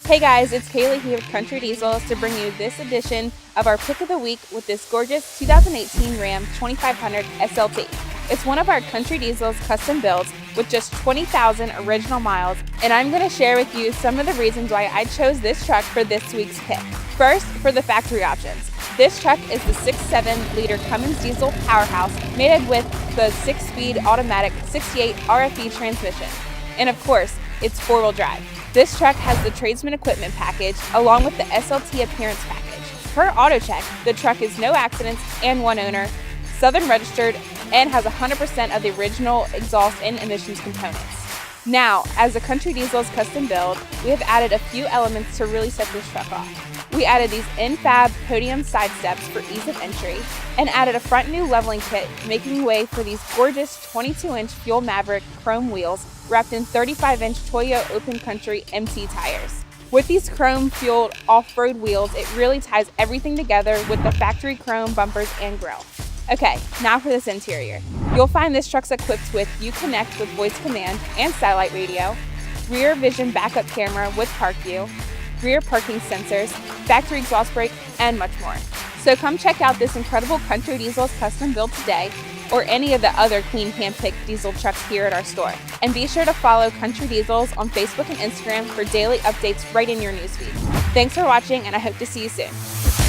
Hey guys, it's Kaley here with Country Diesels to bring you this edition of our pick of the week with this gorgeous 2018 Ram 2500 SLT. It's one of our Country Diesels custom builds with just 20,000 original miles, and I'm going to share with you some of the reasons why I chose this truck for this week's pick. First, for the factory options. This truck is the 6.7 liter Cummins diesel powerhouse mated with the 6-speed automatic 68 RFE transmission. And of course, it's 4-wheel drive. This truck has the tradesman equipment package along with the SLT appearance package. Per AutoCheck, the truck is no accidents and one owner, Southern registered, and has 100% of the original exhaust and emissions components. Now, as a Country Diesels custom build, we have added a few elements to really set this truck off. We added these N-Fab podium side steps for ease of entry and added a front new leveling kit, making way for these gorgeous 22-inch Fuel Maverick chrome wheels wrapped in 35-inch Toyo Open Country MT tires. With these chrome-fueled off-road wheels, it really ties everything together with the factory chrome bumpers and grille. Okay, now for this interior. You'll find this truck's equipped with Uconnect with voice command and satellite radio, rear vision backup camera with park view, rear parking sensors, factory exhaust brake, and much more. So come check out this incredible Country Diesels custom build today, or any of the other clean hand-picked diesel trucks here at our store. And be sure to follow Country Diesels on Facebook and Instagram for daily updates right in your newsfeed. Thanks for watching, and I hope to see you soon.